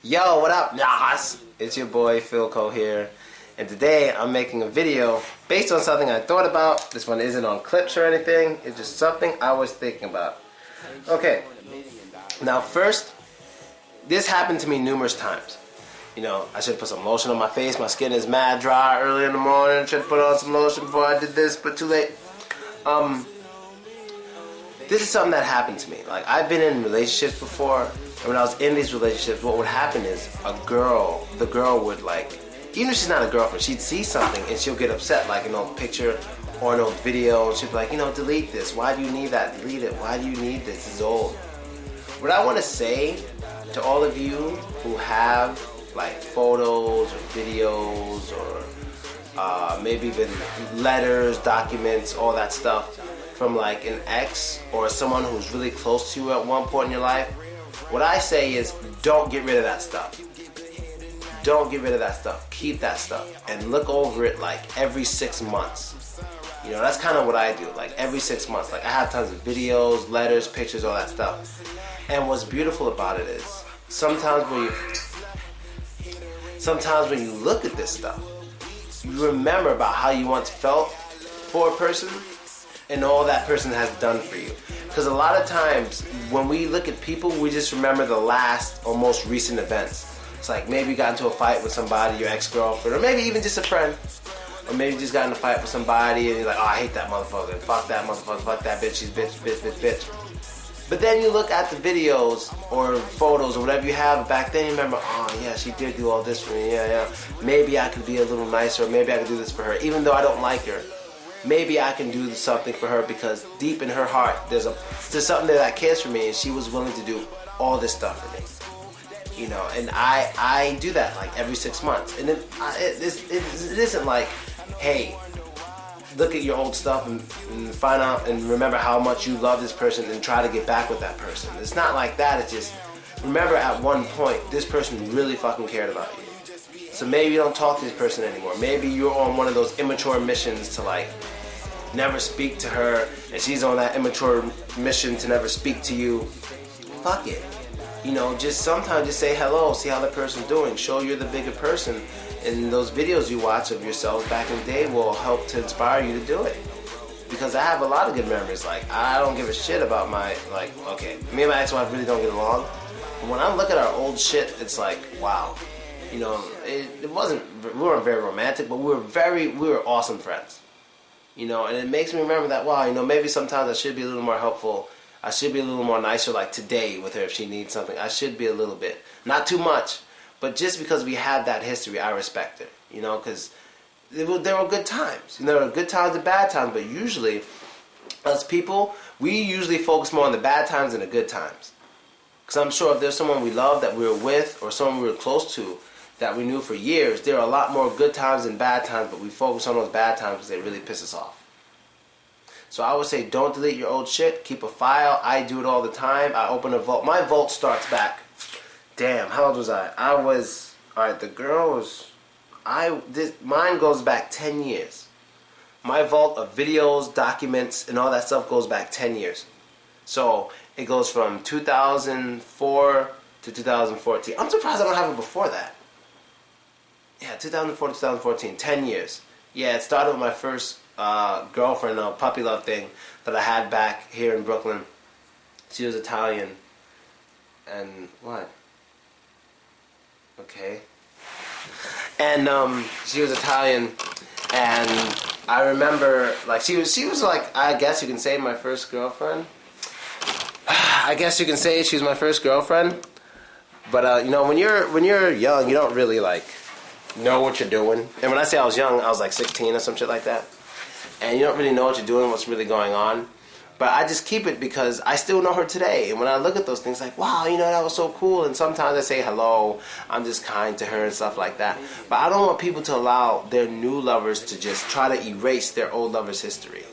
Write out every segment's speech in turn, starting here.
Yo, what up, Nas? It's your boy Philco here, and today I'm making a video based on something I thought about. This one isn't on clips or anything, it's just something I was thinking about. Okay, now first, this happened to me numerous times. You know, I should put some lotion on my face, my skin is mad dry early in the morning, should put on some lotion before I did this, but too late. This is something that happened to me. Like, I've been in relationships before, and when I was in these relationships, what would happen is the girl would, like, even if she's not a girlfriend, she'd see something and she'll get upset, like an old picture or an old video, and she'd be like, you know, delete this. Why do you need that? Delete it. Why do you need this? It's old. What I want to say to all of you who have, like, photos or videos or maybe even letters, documents, all that stuff from, like, an ex or someone who's really close to you at one point in your life, what I say is don't get rid of that stuff. Don't get rid of that stuff. Keep that stuff and look over it like every 6 months. You know, that's kind of what I do, like every 6 months. Like, I have tons of videos, letters, pictures, all that stuff. And what's beautiful about it is sometimes when you look at this stuff, you remember about how you once felt for a person and all that person has done for you. Because a lot of times when we look at people, we just remember the last or most recent events. It's like maybe you got into a fight with somebody, your ex-girlfriend, or maybe even just a friend. Or maybe you just got in a fight with somebody and you're like, oh, I hate that motherfucker, fuck that motherfucker, fuck that bitch, she's bitch. But then you look at the videos or photos or whatever you have back then, you remember, oh yeah, she did do all this for me, yeah. Maybe I could be a little nicer, maybe I could do this for her, even though I don't like her. Maybe I can do something for her because deep in her heart, there's something there that cares for me, and she was willing to do all this stuff for me. You know, and I do that like every 6 months. And it isn't like, hey, look at your old stuff and find out and remember how much you love this person and try to get back with that person. It's not like that. It's just, remember at one point, this person really fucking cared about you. So maybe you don't talk to this person anymore. Maybe you're on one of those immature missions to, like, never speak to her, and she's on that immature mission to never speak to you. Fuck it. You know, just sometimes just say hello, see how the person's doing, show you're the bigger person, and those videos you watch of yourselves back in the day will help to inspire you to do it. Because I have a lot of good memories. Like, I don't give a shit about my, like, okay, me and my ex-wife really don't get along, but when I look at our old shit, it's like, wow. You know, we weren't very romantic, but we were awesome friends. You know, and it makes me remember that, wow, you know, maybe sometimes I should be a little more helpful. I should be a little more nicer, like today with her if she needs something. I should be a little bit. Not too much, but just because we had that history, I respect her. You know, because there were good times. You know, there were good times and bad times, but usually, us people, we usually focus more on the bad times than the good times. Because I'm sure if there's someone we love that we were with or someone we were close to, that we knew for years, there are a lot more good times than bad times, but we focus on those bad times because they really piss us off. So I would say don't delete your old shit, keep a file. I do it all the time. I open a vault. My vault starts back, damn, how old was I? Alright, the girl was, mine goes back 10 years. My vault of videos, documents, and all that stuff goes back 10 years. So it goes from 2004 to 2014. I'm surprised I don't have it before that. Yeah, 2004 to 2014, 10 years. Yeah, it started with my first girlfriend, puppy love thing that I had back here in Brooklyn. She was Italian. And what? Okay. And she was Italian, and I remember, like, she was like, I guess you can say my first girlfriend. I guess you can say she was my first girlfriend. But you know, when you're young, you don't really, like, know what you're doing. And when I say I was young, I was like 16 or some shit like that. And you don't really know what you're doing, what's really going on. But I just keep it because I still know her today. And when I look at those things, like, wow, you know, that was so cool. And sometimes I say hello, I'm just kind to her and stuff like that. But I don't want people to allow their new lovers to just try to erase their old lover's history.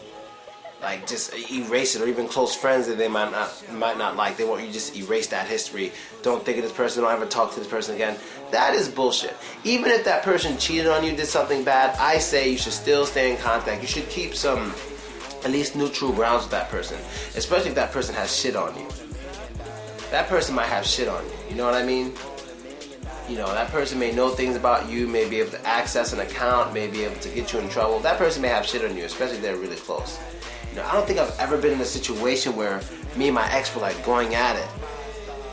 Like, just erase it, or even close friends that they might not like. They want you to just erase that history. Don't think of this person, don't ever talk to this person again. That is bullshit. Even if that person cheated on you, did something bad, I say you should still stay in contact. You should keep some, at least, neutral grounds with that person. Especially if that person has shit on you. That person might have shit on you. You know what I mean? You know, that person may know things about you, may be able to access an account, may be able to get you in trouble. That person may have shit on you, especially if they're really close. You know, I don't think I've ever been in a situation where me and my ex were like going at it,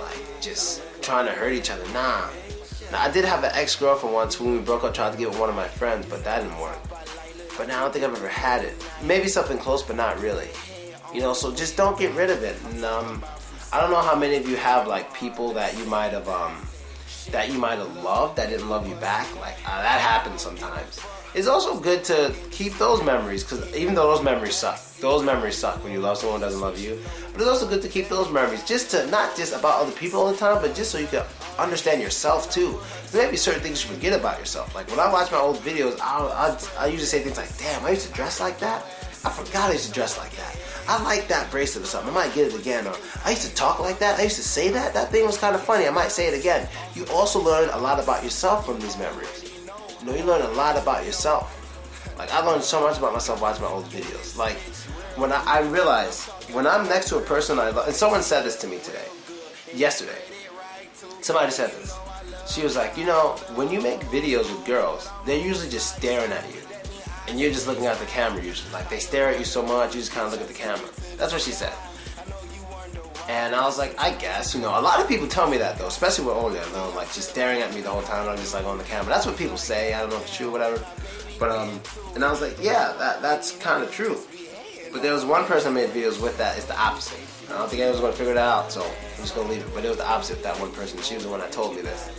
like just trying to hurt each other. Nah. Now, I did have an ex-girlfriend once when we broke up, tried to get with one of my friends, but that didn't work. But now I don't think I've ever had it. Maybe something close, but not really. You know, so just don't get rid of it. And I don't know how many of you have like people that you might have loved that didn't love you back. Like that happens sometimes. It's also good to keep those memories, because even though those memories suck when you love someone who doesn't love you. But it's also good to keep those memories, just to not just about other people all the time, but just so you can understand yourself too. There may be certain things you forget about yourself. Like when I watch my old videos, I usually say things like, "Damn, I used to dress like that. I forgot I used to dress like that. I like that bracelet or something. I might get it again." Or I used to talk like that. I used to say that. That thing was kind of funny. I might say it again. You also learn a lot about yourself from these memories. You know, you learn a lot about yourself. Like I learned so much about myself watching my old videos. Like when I realized when I'm next to a person I love, and someone said this to me yesterday. Somebody said this. She was like, you know, when you make videos with girls, they're usually just staring at you. And you're just looking at the camera usually. Like they stare at you so much, you just kind of look at the camera. That's what she said. And I was like, I guess, you know, a lot of people tell me that though, especially with older, you know, like she's staring at me the whole time and I'm just like on the camera. That's what people say. I don't know if it's true or whatever. But, and I was like, yeah, that's kind of true. But there was one person I made videos with that, it's the opposite. I don't think anyone's going to figure that out, so I'm just going to leave it. But it was the opposite, that one person. She was the one that told me this.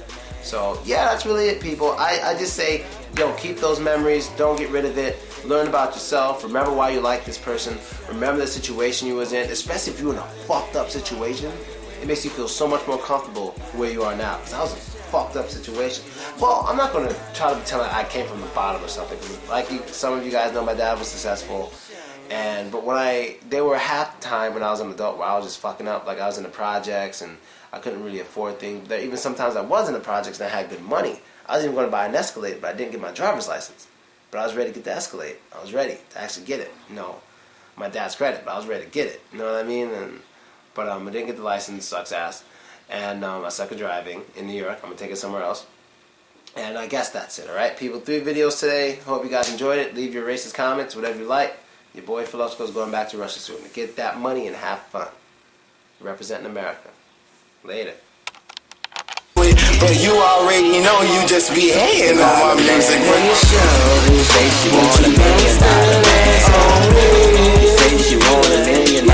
So, yeah, that's really it, people. I just say, yo, keep those memories. Don't get rid of it. Learn about yourself. Remember why you like this person. Remember the situation you was in. Especially if you were in a fucked up situation. It makes you feel so much more comfortable where you are now. Because that was a fucked up situation. Well, I'm not going to try to pretend like I came from the bottom or something. Because like some of you guys know, my dad was successful. But there were half the time when I was an adult where I was just fucking up. Like I was in the projects and I couldn't really afford things. Even sometimes I was in the projects and I had good money. I was even going to buy an Escalade, but I didn't get my driver's license. But I was ready to get the Escalade. I was ready to actually get it. You know, my dad's credit, but I was ready to get it. You know what I mean? But I didn't get the license, sucks ass. And I suck at driving in New York. I'm going to take it somewhere else. And I guess that's it, alright? People, 3 videos today. Hope you guys enjoyed it. Leave your racist comments, whatever you like. Your boy Philosopher's going back to Russia soon to get that money and have fun. Representing America. Later. But you already know you just be hating on my music. When you show, say she want $1 million man. Say she want $1 million